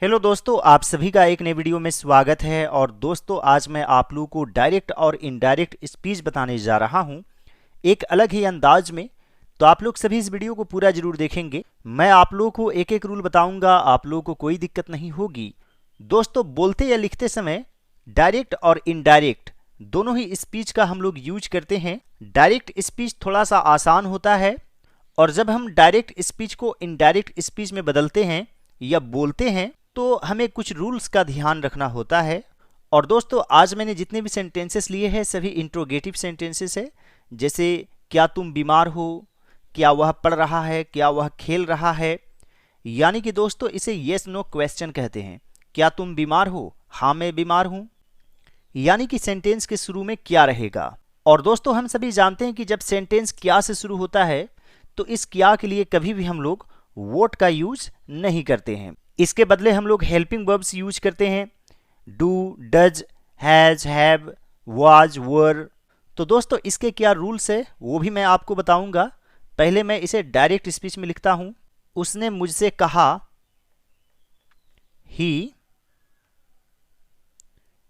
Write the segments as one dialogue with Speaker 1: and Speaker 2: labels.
Speaker 1: Hello दोस्तों, आप सभी का एक नए वीडियो में स्वागत है। और दोस्तों, आज मैं आप लोगों को डायरेक्ट और इनडायरेक्ट स्पीच बताने जा रहा हूं एक अलग ही अंदाज में। तो आप लोग सभी इस वीडियो को पूरा जरूर देखेंगे। मैं आप लोगों को एक एक रूल बताऊंगा, आप लोगों को कोई दिक्कत नहीं होगी। दोस्तों, बोलते या लिखते समय डायरेक्ट और इनडायरेक्ट दोनों ही स्पीच का हम लोग यूज करते हैं। डायरेक्ट स्पीच थोड़ा सा आसान होता है, और जब हम डायरेक्ट स्पीच को इनडायरेक्ट स्पीच में बदलते हैं या बोलते हैं तो हमें कुछ रूल्स का ध्यान रखना होता है। और दोस्तों, आज मैंने जितने भी सेंटेंसेस लिए हैं सभी इंट्रोगेटिव सेंटेंसेस है। जैसे क्या तुम बीमार हो, क्या वह पढ़ रहा है, क्या वह खेल रहा है। यानी कि दोस्तों, इसे येस नो क्वेश्चन कहते हैं। क्या तुम बीमार हो? हाँ, मैं बीमार हूं। यानी कि सेंटेंस के शुरू में क्या रहेगा। और दोस्तों, हम सभी जानते हैं कि जब सेंटेंस क्या से शुरू होता है तो इस क्या के लिए कभी भी हम लोग वोट का यूज नहीं करते हैं। इसके बदले हम लोग हेल्पिंग वर्ब्स यूज करते हैं, do, does, has, have, was, were. तो दोस्तों, इसके क्या रूल्स है वो भी मैं आपको बताऊंगा। पहले मैं इसे डायरेक्ट स्पीच में लिखता हूं। उसने मुझसे कहा, ही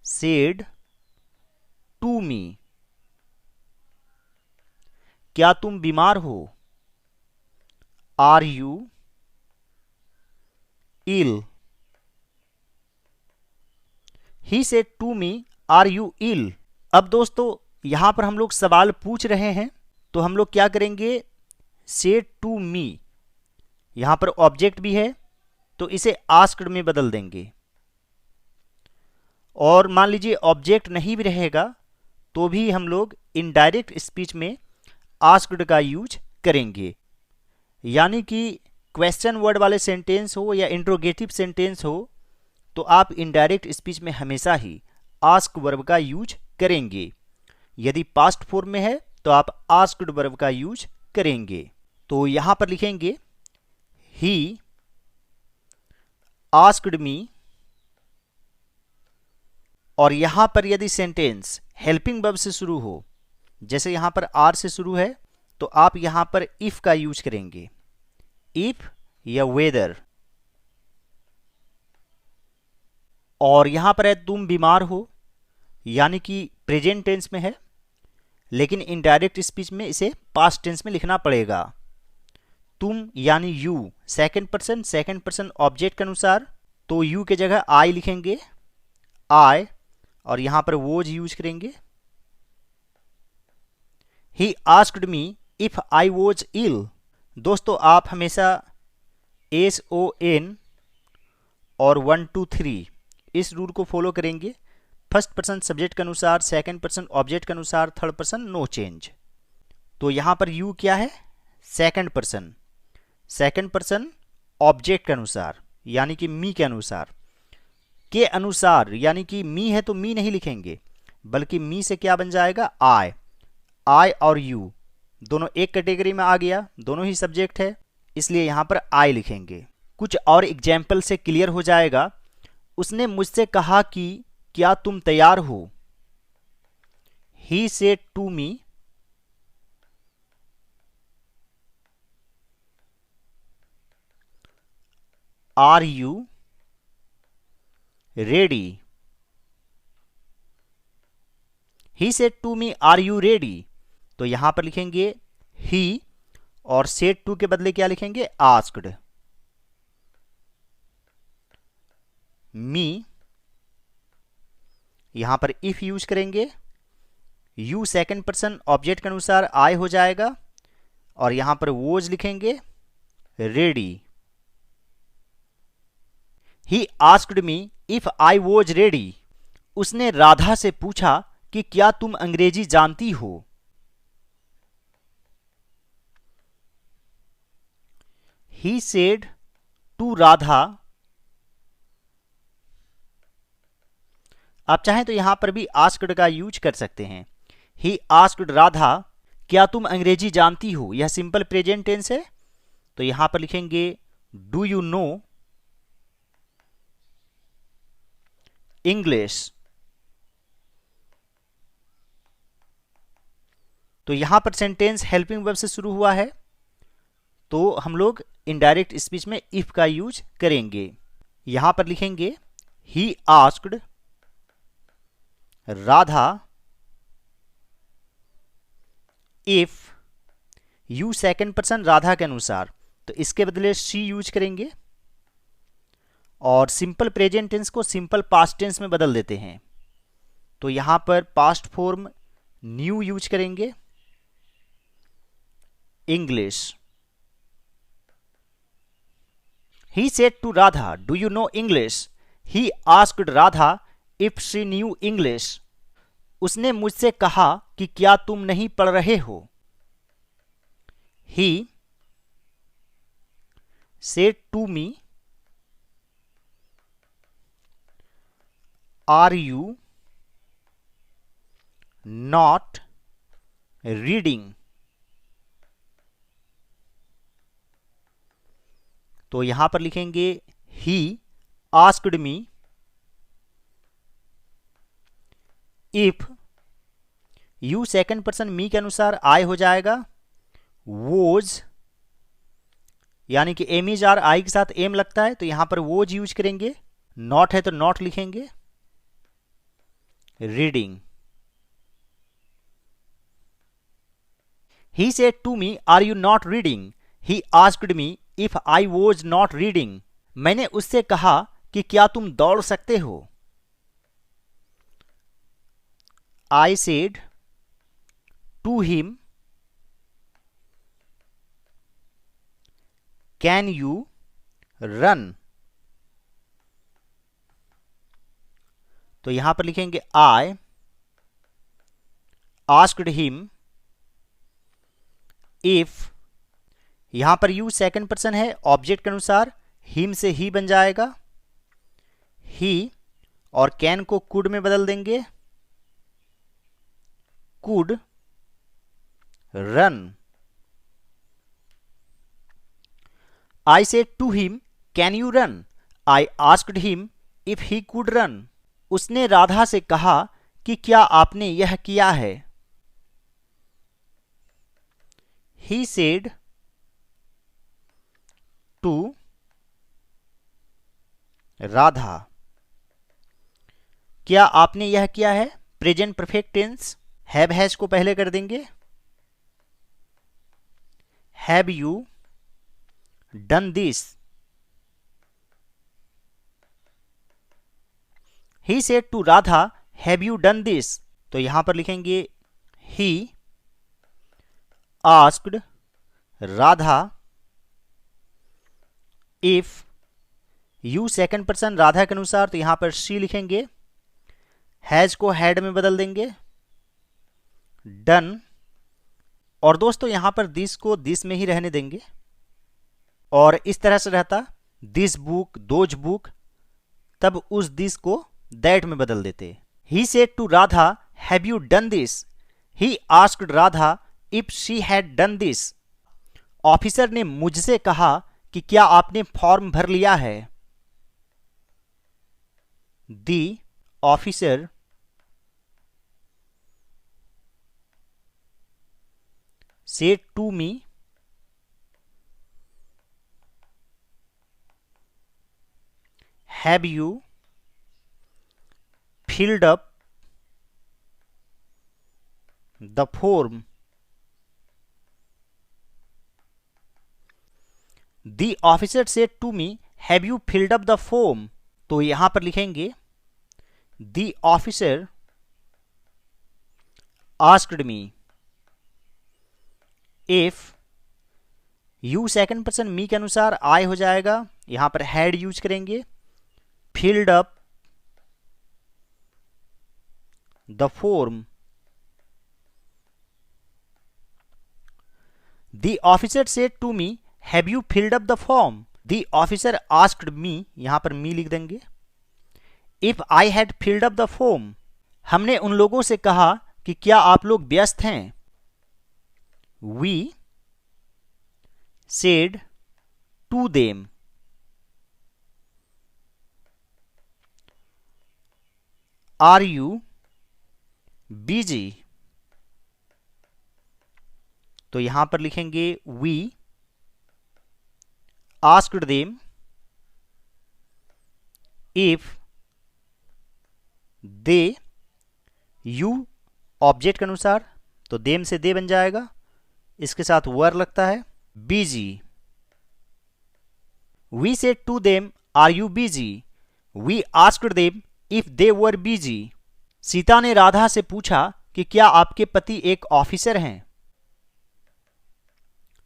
Speaker 1: सेड टू मी। क्या तुम बीमार हो? Are you ill? He said to me, are you ill? अब दोस्तों, यहां पर हम लोग सवाल पूछ रहे हैं तो हम लोग क्या करेंगे, सेड टू मी। यहां पर ऑब्जेक्ट भी है तो इसे आस्क्ड में बदल देंगे। और मान लीजिए ऑब्जेक्ट नहीं भी रहेगा तो भी हम लोग इनडायरेक्ट स्पीच में आस्क्ड का यूज करेंगे। यानी कि क्वेश्चन वर्ड वाले सेंटेंस हो या इंट्रोगेटिव सेंटेंस हो तो आप इनडायरेक्ट स्पीच में हमेशा ही आस्क वर्ब का यूज करेंगे। यदि पास्ट फॉर्म में है तो आप आस्क्ड वर्ब का यूज करेंगे। तो यहां पर लिखेंगे, ही आस्क्ड मी। और यहां पर यदि सेंटेंस हेल्पिंग वर्ब से शुरू हो, जैसे यहां पर आर से शुरू है, तो आप यहां पर इफ का यूज करेंगे, इफ या वेदर। और यहां पर है तुम बीमार हो, यानी कि प्रेजेंट टेंस में है, लेकिन इनडायरेक्ट स्पीच में इसे पास्ट टेंस में लिखना पड़ेगा। तुम यानी यू सेकंड पर्सन ऑब्जेक्ट के अनुसार, तो यू के जगह आई लिखेंगे, आई। और यहां पर वोज यूज करेंगे। He asked me if I was ill. दोस्तों, आप हमेशा SON और 1 2 3 इस रूल को फॉलो करेंगे। फर्स्ट पर्सन सब्जेक्ट के अनुसार, सेकंड पर्सन ऑब्जेक्ट के अनुसार, थर्ड पर्सन नो चेंज। तो यहां पर यू क्या है, सेकंड पर्सन ऑब्जेक्ट के अनुसार, यानी कि मी के अनुसार यानी कि मी है तो मी नहीं लिखेंगे, बल्कि मी से क्या बन जाएगा, आई और यू दोनों एक कैटेगरी में आ गया, दोनों ही सब्जेक्ट है, इसलिए यहां पर आई लिखेंगे। कुछ और एग्जाम्पल से क्लियर हो जाएगा। उसने मुझसे कहा कि क्या तुम तैयार हो? He said to me, are you ready? He said to me, are you ready? तो यहां पर लिखेंगे ही, और सेड टू के बदले क्या लिखेंगे, आस्क्ड। मी, यहां पर इफ यूज करेंगे, यू सेकंड पर्सन ऑब्जेक्ट के अनुसार आई हो जाएगा, और यहां पर वोज लिखेंगे, ready. He asked me if I was ready. उसने राधा से पूछा कि क्या तुम अंग्रेजी जानती हो? He said to Radha. आप चाहें तो यहां पर भी आस्क्ड का यूज कर सकते हैं। ही आस्क्ड राधा, क्या तुम अंग्रेजी जानती हो? यह सिंपल प्रेजेंट टेंस है, तो यहां पर लिखेंगे डू यू नो इंग्लिश? तो यहां पर सेंटेंस हेल्पिंग वर्ब से शुरू हुआ है, तो हम लोग इनडायरेक्ट स्पीच में इफ का यूज करेंगे। यहां पर लिखेंगे he asked Radha if you second person Radha के अनुसार, तो इसके बदले शी यूज करेंगे और सिंपल प्रेजेंट टेंस को सिंपल पास्ट टेंस में बदल देते हैं। तो यहां पर पास्ट फॉर्म न्यू यूज करेंगे, English. He said to Radha do you know English, he asked Radha if she knew English. उसने मुझसे कहा कि क्या तुम नहीं पढ़ रहे हो। He said to me are you not reading. तो यहां पर लिखेंगे he asked me if you second person me के अनुसार आई हो जाएगा, वोज यानी कि एम इज आर आई के साथ एम लगता है तो यहां पर वोज यूज करेंगे, नॉट है तो नॉट लिखेंगे, reading. He said to me are you not reading, he asked me if I was not reading. मैंने उससे कहा कि क्या तुम दौड़ सकते हो। I said to him, can you run? तो यहां पर लिखेंगे I asked him if, यहां पर you सेकंड पर्सन है, ऑब्जेक्ट के अनुसार him से ही बन जाएगा, he और can को could में बदल देंगे, could run. I said to him, can you run? I asked him if he could run. उसने राधा से कहा कि क्या आपने यह किया है। He said to राधा, क्या आपने यह किया है, present perfect tense, have has को पहले कर देंगे, have you done this. He said to Radha have you done this, तो यहां पर लिखेंगे he asked Radha if, you second person Radha के अनुसार तो यहां पर शी लिखेंगे, हैज को हैड में बदल देंगे, डन। और दोस्तों यहां पर दिस को दिस में ही रहने देंगे और इस तरह से रहता दिस बुक दोज बुक, तब उस दिस को दैट में बदल देते। He said to Radha have you done this, he asked Radha if she had done this. Officer ने मुझसे कहा कि क्या आपने फॉर्म भर लिया है। The officer said to me have you filled up the form। The officer said to me have you filled up the form। तो यहां पर लिखेंगे The officer asked me if, you second person me के अनुसार I हो जाएगा, यहां पर हैड यूज करेंगे, filled up the form. The officer said to me have you filled up the form. The officer asked me, यहां पर me लिख देंगे, if I had filled up the form. हमने उन लोगों से कहा कि क्या आप लोग व्यस्त हैं। We said to them, are you busy। तो यहां पर लिखेंगे we asked them if they, you object के अनुसार, तो देम से दे बन जाएगा, इसके साथ वर लगता है। Busy, we said to them are you busy, we asked them if they were busy. Sita ने राधा से पूछा कि क्या आपके पति एक ऑफिसर हैं।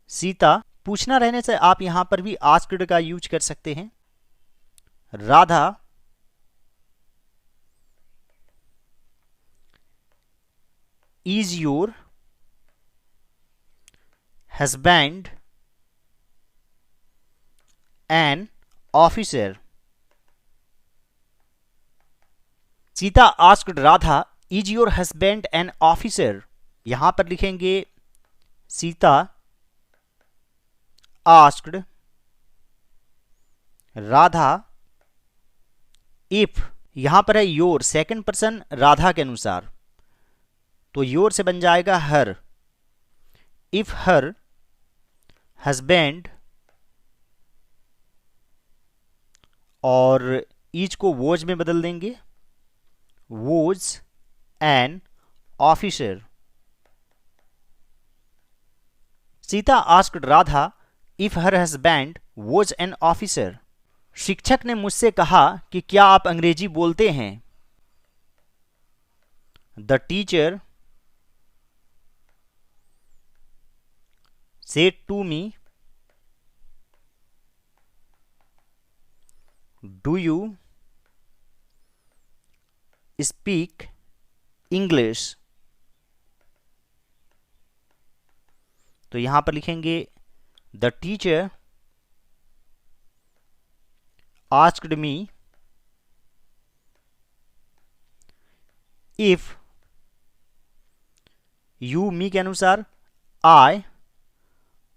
Speaker 1: सीता पूछना रहने से आप यहां पर भी आस्क्ड का यूज कर सकते हैं। Radha is your husband N officer. Sita asked Radha is your husband an officer. यहां पर लिखेंगे सीता आस्क्ड राधा इफ, यहां पर है योर, सेकंड पर्सन राधा के अनुसार, तो योर से बन जाएगा हर। इफ हर हस्बैंड, और ईज को वोज में बदल देंगे, was an officer. Sita asked Radha if her husband was an officer. शिक्षक ने मुझसे कहा कि क्या आप अंग्रेजी बोलते हैं। The teacher said to me do you speak English. तो यहां पर लिखेंगे the teacher asked me if, you me के अनुसार आई,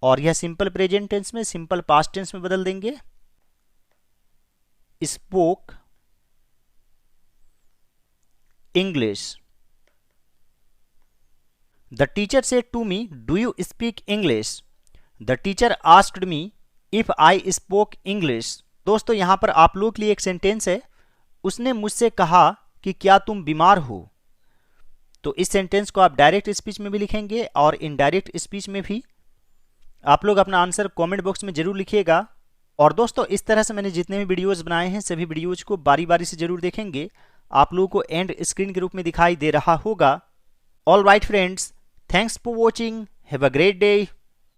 Speaker 1: और यह सिंपल प्रेजेंट टेंस में, सिंपल पास्ट टेंस में बदल देंगे, spoke English. The teacher said to me do you speak English. The teacher asked me if I spoke English. दोस्तों यहां पर आप लोग के लिए एक सेंटेंस है, उसने मुझसे कहा कि क्या तुम बीमार हो। तो इस सेंटेंस को आप डायरेक्ट स्पीच में भी लिखेंगे और इनडायरेक्ट स्पीच में भी। आप लोग अपना आंसर कमेंट बॉक्स में जरूर लिखिएगा। और दोस्तों इस तरह से मैंने जितने भी वीडियोस बनाए हैं सभी वीडियोज को बारी बारी से जरूर देखेंगे, आप लोगों को एंड स्क्रीन के रूप में दिखाई दे रहा होगा। All right friends, thanks for watching, have a great day.